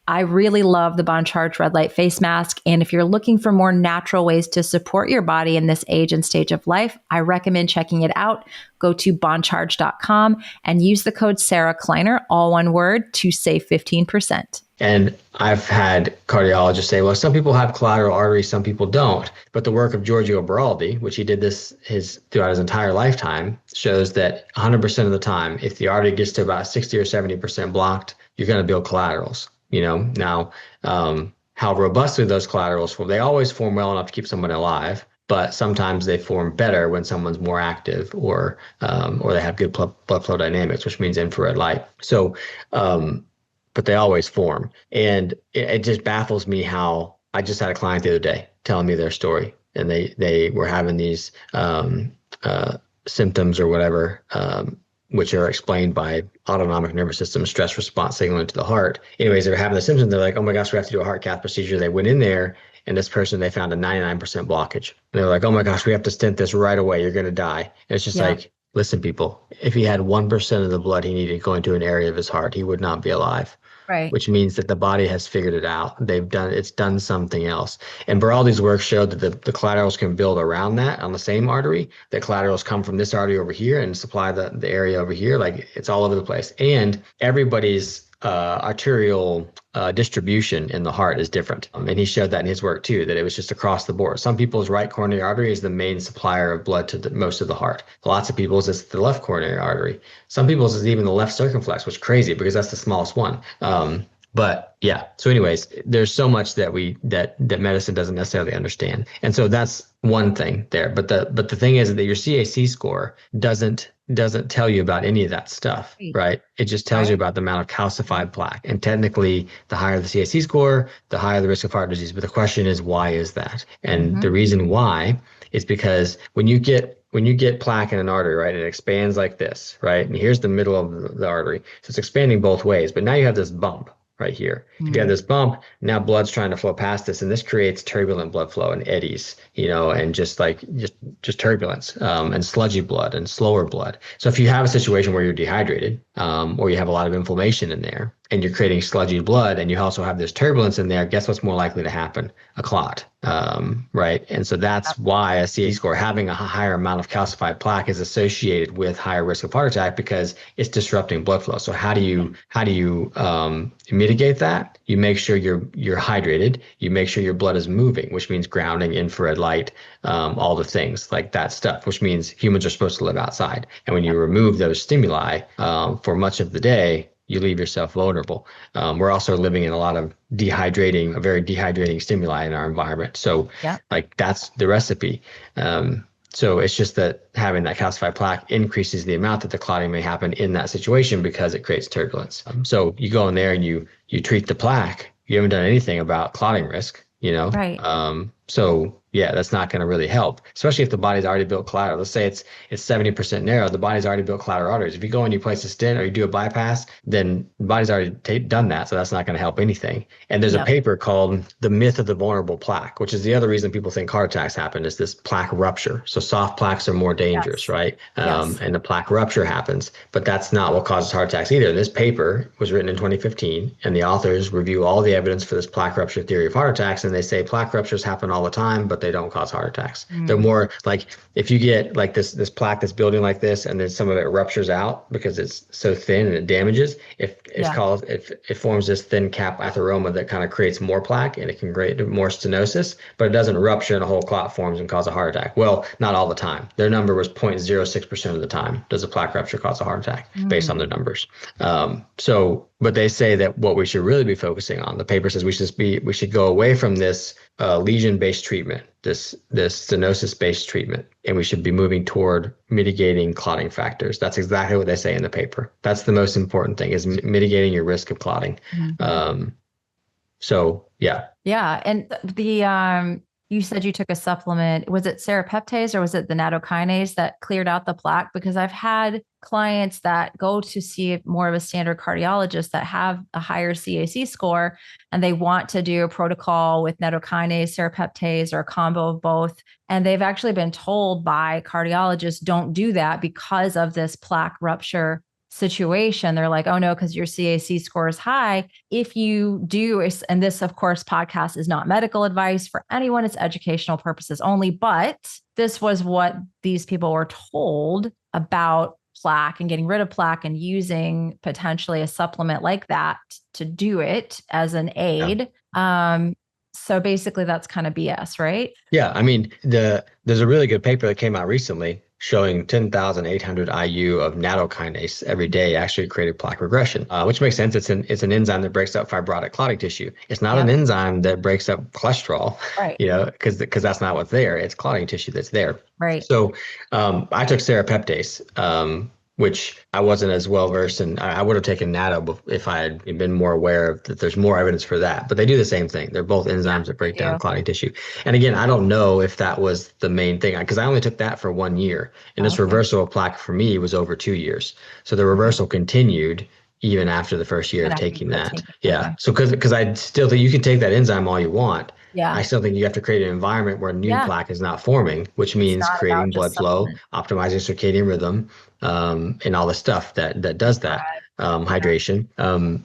I really love the Bond Charge red light face mask. And if you're looking for more natural ways to support your body in this age and stage of life, I recommend checking it out. Go to bondcharge.com and use the code Sarah Kleiner, all one word, to save 15%. And I've had cardiologists say, well, some people have collateral arteries, some people don't. But the work of Giorgio Beraldi, which he did throughout his entire lifetime, shows that 100% of the time, if the artery gets to about 60 or 70% blocked, you're going to build collaterals. Now, how robustly those collaterals form, they always form well enough to keep someone alive, but sometimes they form better when someone's more active or they have good blood flow dynamics, which means infrared light. So, but they always form. And it just baffles me how I just had a client the other day telling me their story, and they were having these symptoms or whatever, which are explained by autonomic nervous system stress response signaling to the heart. Anyways, they were having the symptoms. They're like, oh my gosh, we have to do a heart cath procedure. They went in there, and this person, they found a 99% blockage. And they were like, oh my gosh, we have to stent this right away. You're going to die. And it's just like, listen, people, if he had 1% of the blood he needed going to an area of his heart, he would not be alive. Right. Which means that the body has figured it out. It's done something else. And Beraldi's work showed that the collaterals can build around that on the same artery. The collaterals come from this artery over here and supply the area over here. Like, it's all over the place. And everybody's arterial distribution in the heart is different. And he showed that in his work too, that it was just across the board. Some people's right coronary artery is the main supplier of blood to most of the heart. Lots of people's it's the left coronary artery. Some people's is even the left circumflex, which is crazy because that's the smallest one. But yeah, so anyways, there's so much that that medicine doesn't necessarily understand. And so that's one thing there. But the thing is that your CAC score doesn't tell you about any of that stuff, right? It just tells you about the amount of calcified plaque. And technically, the higher the CAC score, the higher the risk of heart disease. But the question is, why is that? And the reason why is because when you get plaque in an artery, right, it expands like this, right? And here's the middle of the artery. So it's expanding both ways, but now you have this bump right here. If you have this bump, now blood's trying to flow past this, and this creates turbulent blood flow and eddies, and just turbulence, and sludgy blood and slower blood. So if you have a situation where you're dehydrated, or you have a lot of inflammation in there, and you're creating sludgy blood, and you also have this turbulence in there, guess what's more likely to happen? A clot, right? And so that's why a CAC score, having a higher amount of calcified plaque, is associated with higher risk of heart attack because it's disrupting blood flow. So how do you mitigate that? You make sure you're hydrated. You make sure your blood is moving, which means grounding, infrared light, all the things like that stuff, which means humans are supposed to live outside. And when you remove those stimuli for much of the day, you leave yourself vulnerable. We're also living in a lot of a very dehydrating stimuli in our environment. So like that's the recipe. So it's just that having that calcified plaque increases the amount that the clotting may happen in that situation because it creates turbulence. So you go in there and you treat the plaque. You haven't done anything about clotting risk, Right. So yeah, that's not going to really help, especially if the body's already built collateral. Let's say it's 70% narrow. The body's already built collateral arteries. If you go and you place a stent or you do a bypass, then the body's already done that. So that's not going to help anything. And there's a paper called The Myth of the Vulnerable Plaque, which is the other reason people think heart attacks happen, is this plaque rupture. So soft plaques are more dangerous, right? And the plaque rupture happens, but that's not what causes heart attacks either. This paper was written in 2015, and the authors review all the evidence for this plaque rupture theory of heart attacks, and they say plaque ruptures happen all the time, but they don't cause heart attacks. They're more like if you get like this plaque that's building like this, and then some of it ruptures out because it's so thin and it damages. It forms this thin cap atheroma that kind of creates more plaque, and it can create more stenosis, but it doesn't rupture and a whole clot forms and cause a heart attack. Well, not all the time. Their number was 0.06% of the time does a plaque rupture cause a heart attack based on their numbers. But they say that what we should really be focusing on, the paper says we should go away from this lesion-based treatment, this stenosis-based treatment, and we should be moving toward mitigating clotting factors. That's exactly what they say in the paper. That's the most important thing, is mitigating your risk of clotting. So yeah. Yeah. And you said you took a supplement. Was it serapeptase or was it the nattokinase that cleared out the plaque? Because I've had clients that go to see more of a standard cardiologist that have a higher CAC score, and they want to do a protocol with nattokinase, serapeptase, or a combo of both. And they've actually been told by cardiologists, don't do that because of this plaque rupture situation. They're like, oh no, because your CAC score is high. If you do, and this, of course, podcast is not medical advice for anyone, it's educational purposes only, but this was what these people were told about plaque and getting rid of plaque and using potentially a supplement like that to do it as an aid. So basically that's kind of BS, right? Yeah. I mean, there's a really good paper that came out recently showing 10,800 IU of nattokinase every day actually created plaque regression, which makes sense. It's an enzyme that breaks up fibrotic clotting tissue. It's not an enzyme that breaks up cholesterol, right? Because that's not what's there. It's clotting tissue that's there. Right. So I took serapeptase, which I wasn't as well versed in. I would have taken natto if I had been more aware of that there's more evidence for that. But they do the same thing. They're both enzymes that break down clotting tissue. And again, I don't know if that was the main thing, because I only took that for 1 year. And this reversal of plaque for me was over 2 years. So the reversal continued even after the first year of taking that. Yeah. So because I still think you can take that enzyme all you want. Yeah. I still think you have to create an environment where new plaque is not forming, which means creating blood flow, optimizing circadian rhythm, and all the stuff that does that, hydration.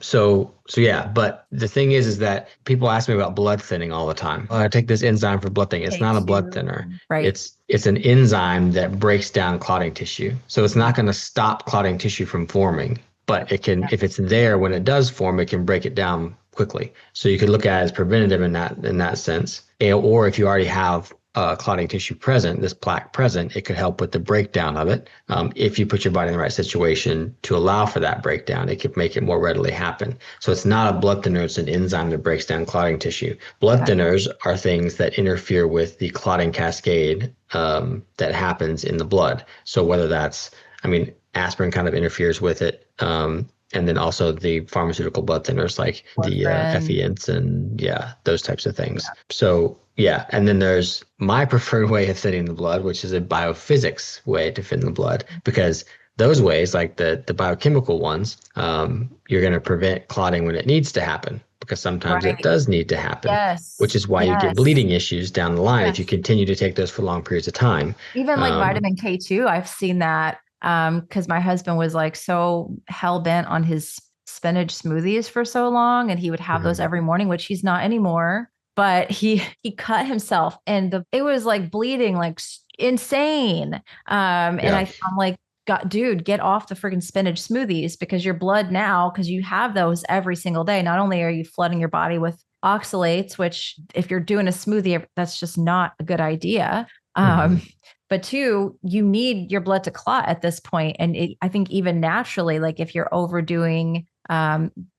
So yeah, but the thing is that people ask me about blood thinning all the time. I take this enzyme for blood thinning. It's not a blood thinner. Right. It's an enzyme that breaks down clotting tissue. So it's not going to stop clotting tissue from forming, but it can, if it's there when it does form, it can break it down quickly. So you could look at it as preventative in that sense. Or if you already have clotting tissue present, this plaque present, it could help with the breakdown of it. If you put your body in the right situation to allow for that breakdown, it could make it more readily happen. So it's not a blood thinner, it's an enzyme that breaks down clotting tissue. Blood thinners are things that interfere with the clotting cascade that happens in the blood. So whether that's, aspirin kind of interferes with it. And then also the pharmaceutical blood thinners like the Effeents and those types of things. Yeah. So and then there's my preferred way of thinning the blood, which is a biophysics way to thin the blood, because those ways, like the biochemical ones, you're going to prevent clotting when it needs to happen, because sometimes it does need to happen, which is why you get bleeding issues down the line if you continue to take those for long periods of time. Even like vitamin K2, I've seen that Because my husband was like so hell bent on his spinach smoothies for so long, and he would have those Mhm. every morning, which he's not anymore. But he cut himself, and it was like bleeding like insane. And Yeah. I'm like, God, dude, get off the freaking spinach smoothies, because your blood now, because you have those every single day. Not only are you flooding your body with oxalates, which if you're doing a smoothie, that's just not a good idea. Mhm. Um, but two, you need your blood to clot at this point. And I think even naturally, like if you're overdoing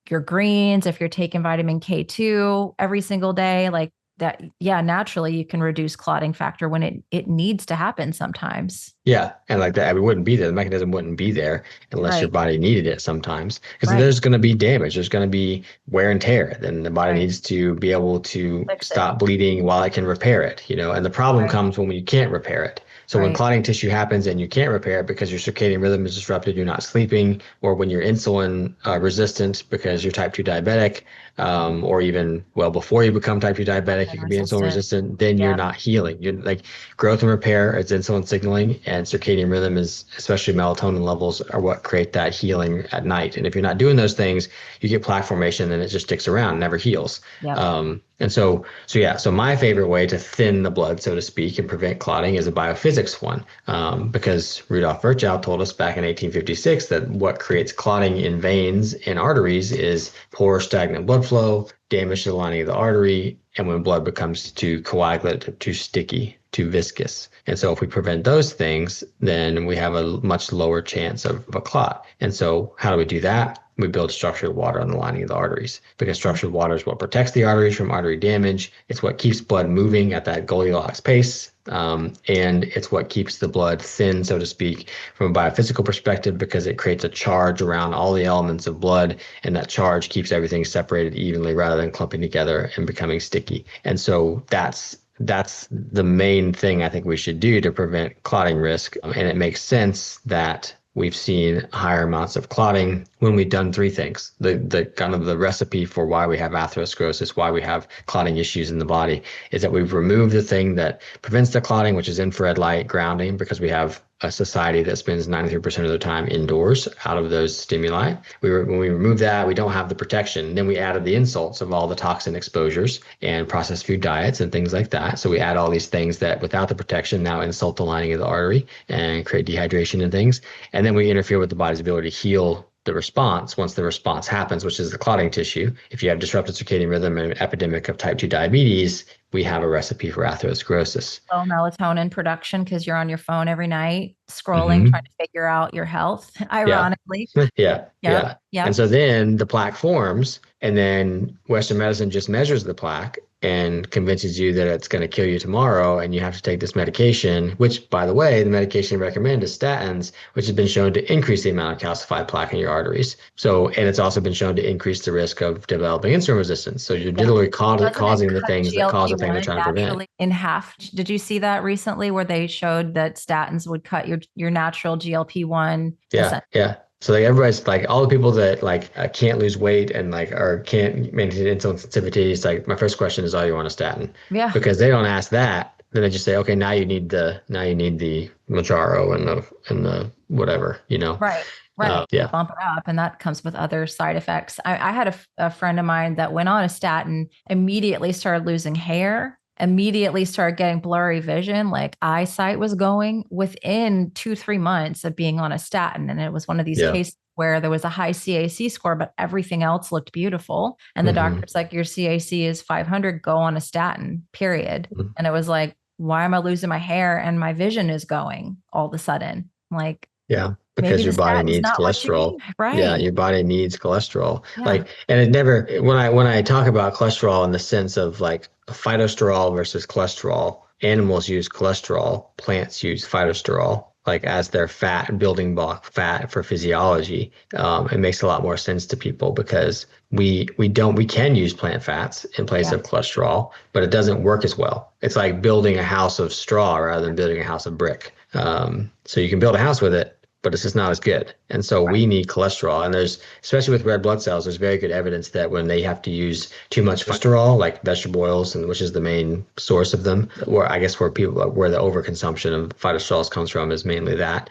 your greens, if you're taking vitamin K2 every single day, like that, yeah, naturally you can reduce clotting factor when it needs to happen sometimes. Yeah, and like that, it wouldn't be there. The mechanism wouldn't be there unless your Right, body needed it sometimes. Because right, there's going to be damage, there's going to be wear and tear. Then the body right. needs to be able to Fix it. stop bleeding while it can repair it, And the problem Right, comes when you can't repair it. So when right. clotting tissue happens and you can't repair it because your circadian rhythm is disrupted, you're not sleeping, or when you're insulin resistant because you're type 2 diabetic, or even well before you become type 2 diabetic, you Leptin can be insulin resistant. resistant, then you're Yeah. not healing. You're like growth and repair is insulin signaling, and circadian rhythm is, especially melatonin levels, are what create that healing at night. And if you're not doing those things, you get plaque formation, and it just sticks around, never heals. Yep. So my favorite way to thin the blood, so to speak, and prevent clotting is a biophysics one, because Rudolf Virchow told us back in 1856 that what creates clotting in veins and arteries is poor stagnant blood flow, damage to the lining of the artery, and when blood becomes too coagulated, too sticky, too viscous. And so if we prevent those things, then we have a much lower chance of a clot. And so how do we do that? We build structured water on the lining of the arteries, because structured water is what protects the arteries from artery damage. It's what keeps blood moving at that Goldilocks pace. And it's what keeps the blood thin, so to speak, from a biophysical perspective, because it creates a charge around all the elements of blood, and that charge keeps everything separated evenly rather than clumping together and becoming sticky. And so that's the main thing I think we should do to prevent clotting risk. And it makes sense that we've seen higher amounts of clotting when we've done three things. The kind of the recipe for why we have atherosclerosis, why we have clotting issues in the body, is that we've removed the thing that prevents the clotting, which is infrared light grounding, because we have a society that spends 93% of their time indoors out of those stimuli. When we remove that, we don't have the protection. Then we added the insults of all the toxin exposures and processed food diets and things like that. So we add all these things that without the protection now insult the lining of the artery and create dehydration and things. And then we interfere with the body's ability to heal the response once the response happens, which is the clotting tissue. If you have disrupted circadian rhythm and an epidemic of type 2 diabetes, we have a recipe for atherosclerosis. Low melatonin production because you're on your phone every night scrolling, trying Mm-hmm. to figure out your health, Yeah. ironically. Yeah. Yep. Yeah. And Yep. so then the plaque forms, and then Western medicine just measures the plaque and convinces you that it's going to kill you tomorrow and you have to take this medication, which, by the way, the medication recommended is statins, which has been shown to increase the amount of calcified plaque in your arteries. So, and it's also been shown to increase the risk of developing insulin resistance. So you're Yeah. literally Doesn't it causing the cut things that cause the thing they're GLP-1 trying to prevent. naturally in half? Did you see that recently where they showed that statins would cut your natural GLP-1 Yeah, essentially? yeah. So like everybody's like all the people that like can't lose weight and like or can't maintain insulin sensitivity. It's like my first question is, are you on a statin? Yeah. Because they don't ask that. Then they just say, okay, now you need the Mounjaro and the whatever, Right. Right. Yeah, Bump it up. And that comes with other side effects. I had a friend of mine that went on a statin, immediately started losing hair, immediately started getting blurry vision, like eyesight was going within 2, 3 months of being on a statin. And it was one of these yeah. cases where there was a high CAC score, but everything else looked beautiful. And the Hmm. doctor's like, your CAC is 500, go on a statin, period. And it was like, why am I losing my hair and my vision is going all of a sudden? Like, Yeah, maybe because the your body statin's needs not what you cholesterol. need. Yeah, Right. your body needs cholesterol. Yeah. Like, and it never when I talk about cholesterol in the sense of like phytosterol versus cholesterol, animals use cholesterol, plants use phytosterol, like as their fat building block fat for physiology. It makes a lot more sense to people because we can use plant fats in place Yeah. of cholesterol, but it doesn't work as well. It's like building a house of straw rather than building a house of brick. So you can build a house with it, but it's just not as good. And so Right. we need cholesterol. And there's, especially with red blood cells, there's very good evidence that when they have to use too much cholesterol, like vegetable oils, and which is the main source of them, where I guess where the overconsumption of phytosterols comes from is mainly that.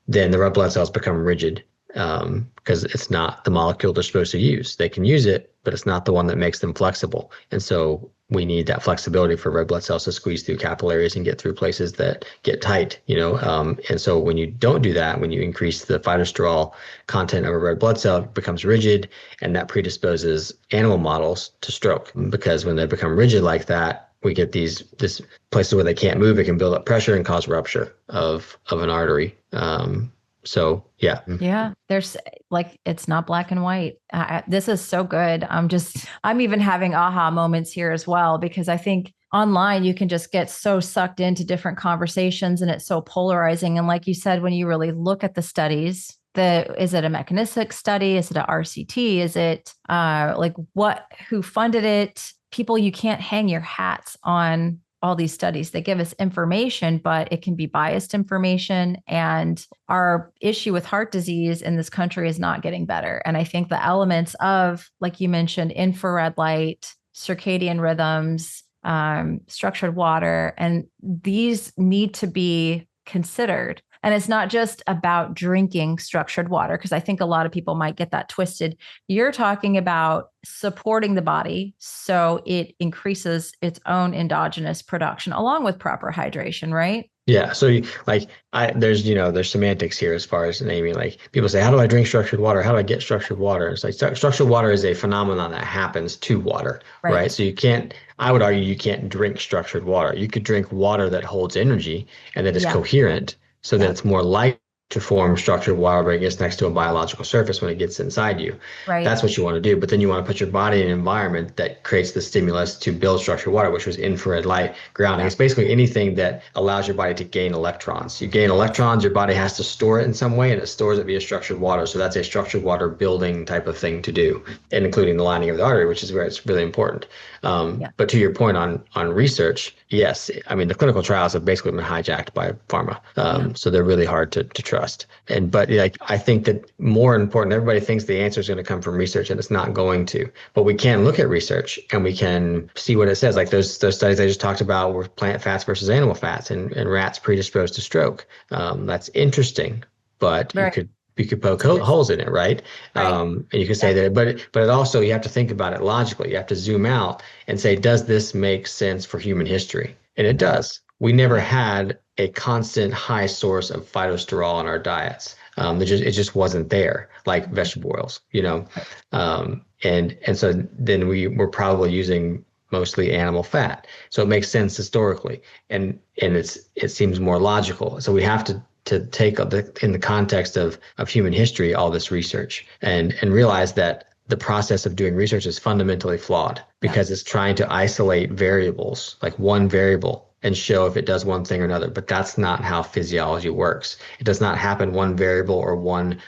then the red blood cells become rigid, because it's not the molecule they're supposed to use. They can use it, but it's not the one that makes them flexible. And so we need that flexibility for red blood cells to squeeze through capillaries and get through places that get tight, and so when you don't do that, when you increase the phytosterol content of a red blood cell, it becomes rigid, and that predisposes animal models to stroke, because when they become rigid like that, we get this places where they can't move. It can build up pressure and cause rupture of an artery. So yeah. Yeah, there's like, it's not black and white. This is so good. I'm even having aha moments here as well, because I think online you can just get so sucked into different conversations and it's so polarizing. And like you said, when you really look at the studies, is it a mechanistic study? Is it a RCT? Is it who funded it? People, you can't hang your hats on all these studies. They give us information, but it can be biased information. And our issue with heart disease in this country is not getting better. And I think the elements of, like you mentioned, infrared light, circadian rhythms, structured water, and these need to be considered. And it's not just about drinking structured water, because I think a lot of people might get that twisted. You're talking about supporting the body so it increases its own endogenous production along with proper hydration, right? Yeah. So there's semantics here as far as naming. Like, people say, how do I drink structured water? How do I get structured water? It's like structured water is a phenomenon that happens to water, right? So I would argue you can't drink structured water. You could drink water that holds energy and that is coherent, so that it's more likely to form structured water when it gets next to a biological surface when it gets inside you. Right. That's what you want to do. But then you want to put your body in an environment that creates the stimulus to build structured water, which was infrared light grounding. Yeah. It's basically anything that allows your body to gain electrons. You gain electrons, your body has to store it in some way, and it stores it via structured water. So that's a structured water building type of thing to do, and including the lining of the artery, which is where it's really important. But to your point on research, yes, I mean, the clinical trials have basically been hijacked by pharma. So they're really hard to trust. But I think that more important, everybody thinks the answer is going to come from research, and it's not going to. But we can look at research and we can see what it says. Like those studies I just talked about were plant fats versus animal fats, and rats predisposed to stroke. That's interesting, but you could poke holes in it, right? And you can say that, but it also, you have to think about it logically. You have to zoom out and say, does this make sense for human history? And it does. We never had a constant high source of phytosterol in our diets. It just wasn't there, like vegetable oils, and so then we were probably using mostly animal fat. So it makes sense historically, and it seems more logical. So we have to take in the context of human history, all this research, and realize that the process of doing research is fundamentally flawed, because it's trying to isolate variables, like one variable, and show if it does one thing or another. But that's not how physiology works. It does not happen one variable or one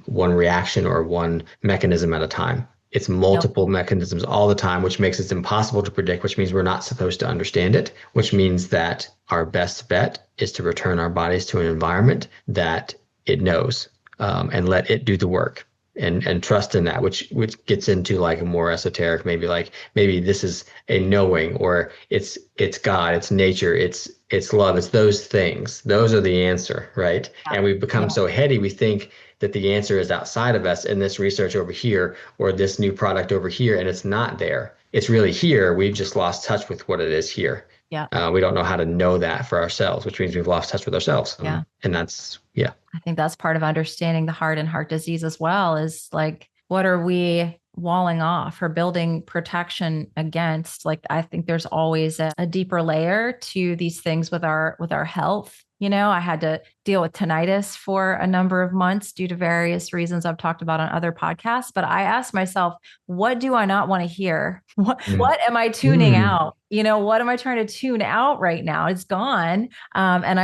reaction or one mechanism at a time. It's multiple mechanisms all the time, which makes it impossible to predict, which means we're not supposed to understand it, which means that our best bet is to return our bodies to an environment that it knows, and let it do the work, and trust in that, which gets into like a more esoteric, maybe this is a knowing, or it's God, it's nature, it's love, it's those things. Those are the answer, right? And we've become so heady, we think that the answer is outside of us in this research over here, or this new product over here, and it's not there. It's really here. We've just lost touch with what it is here. We don't know how to know that for ourselves, which means we've lost touch with ourselves. And that's, I think that's part of understanding the heart and heart disease as well, is like, what are we walling off or building protection against? Like, I think there's always a deeper layer to these things with our health. I had to deal with tinnitus for a number of months due to various reasons I've talked about on other podcasts. But I asked myself, what do I not want to hear? What am I tuning out? What am I trying to tune out right now? It's gone. And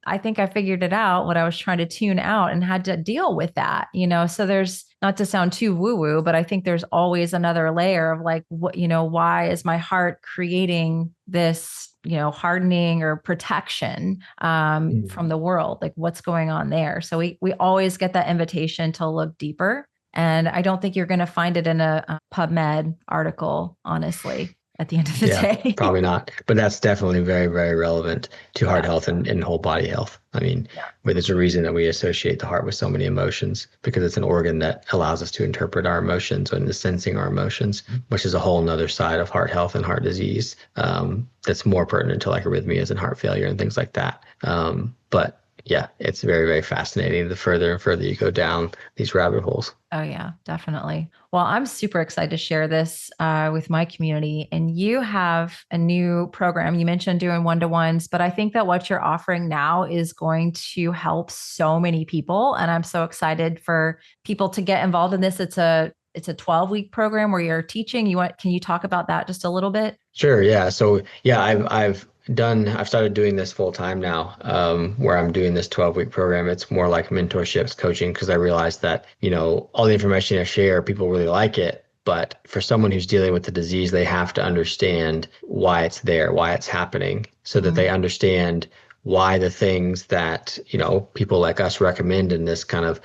I think I figured it out, what I was trying to tune out, and had to deal with that, so there's, not to sound too woo woo, but I think there's always another layer of like, what, why is my heart creating this, hardening or protection, from the world? Like, what's going on there? So we always get that invitation to look deeper. And I don't think you're going to find it in a PubMed article, honestly. at the end of the Yeah, day. probably not. But that's definitely very, very relevant to heart Yeah. health and whole body health. I mean, Yeah. but there's a reason that we associate the heart with so many emotions because it's an organ that allows us to interpret our emotions and is sensing our emotions, which is a whole nother side of heart health and heart disease that's more pertinent to like arrhythmias and heart failure and things like that. But yeah, it's very, very fascinating the further and further you go down these rabbit holes. Oh, yeah, definitely. Well, I'm super excited to share this with my community. And you have a new program. You mentioned doing one-to-ones, but I think that what you're offering now is going to help so many people. And I'm so excited for people to get involved in this. It's a 12-week program where you're teaching. Can you talk about that just a little bit? Sure. Yeah. So yeah, I've started doing this full time now, where I'm doing this 12-week program. It's more like mentorships, coaching, because I realized that, all the information I share, people really like it. But for someone who's dealing with the disease, they have to understand why it's there, why it's happening, so that they understand why the things that, people like us recommend in this kind of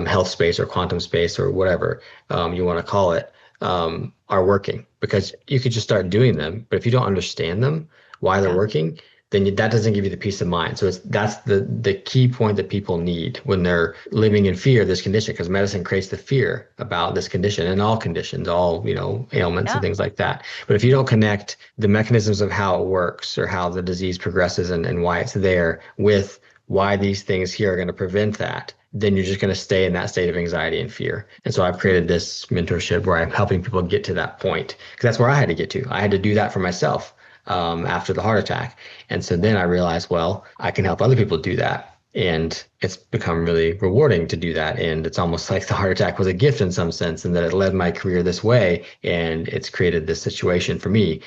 health space or quantum space or whatever you want to call it, are working, because you could just start doing them, but if you don't understand them, why they're Yeah. working, then that doesn't give you the peace of mind. So that's the key point that people need when they're living in fear of this condition, because medicine creates the fear about this condition and all conditions, all, ailments and Yeah. things like that. But if you don't connect the mechanisms of how it works or how the disease progresses and why it's there with why these things here are going to prevent that, then you're just going to stay in that state of anxiety and fear. And so I've created this mentorship where I'm helping people get to that point, because that's where I had to get to. I had to do that for myself after the heart attack. And so then I realized, well, I can help other people do that. And it's become really rewarding to do that. And it's almost like the heart attack was a gift in some sense, and that it led my career this way. And it's created this situation for me,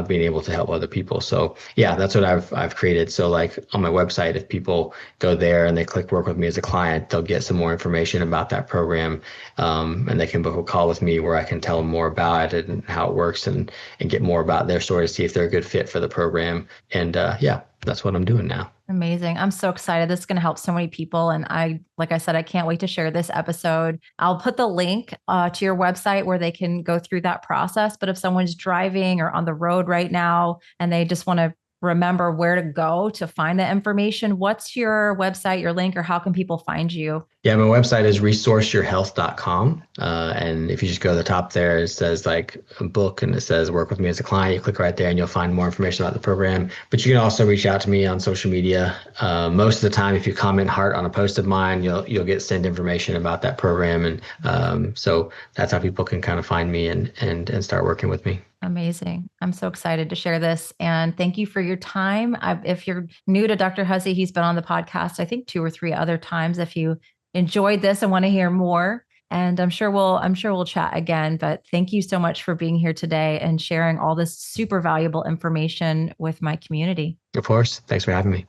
being able to help other people. So yeah, that's what I've created. So like on my website, if people go there and they click work with me as a client, they'll get some more information about that program. And they can book a call with me where I can tell them more about it and how it works, and get more about their story to see if they're a good fit for the program. And yeah, that's what I'm doing now. Amazing. I'm so excited. This is going to help so many people. And like I said, I can't wait to share this episode. I'll put the link to your website where they can go through that process. But if someone's driving or on the road right now and they just want to remember where to go to find the information, what's your website, your link, or how can people find you? Yeah, my website is resourceyourhealth.com. And if you just go to the top there, it says like a book and it says work with me as a client. You click right there and you'll find more information about the program. But you can also reach out to me on social media. Most of the time, if you comment heart on a post of mine, you'll get sent information about that program. And so that's how people can kind of find me and start working with me. Amazing. I'm so excited to share this. And thank you for your time. If you're new to Dr. Hussey, he's been on the podcast, I think 2 or 3 other times. If you enjoyed this and want to hear more, and I'm sure we'll chat again, but thank you so much for being here today and sharing all this super valuable information with my community. Of course. Thanks for having me.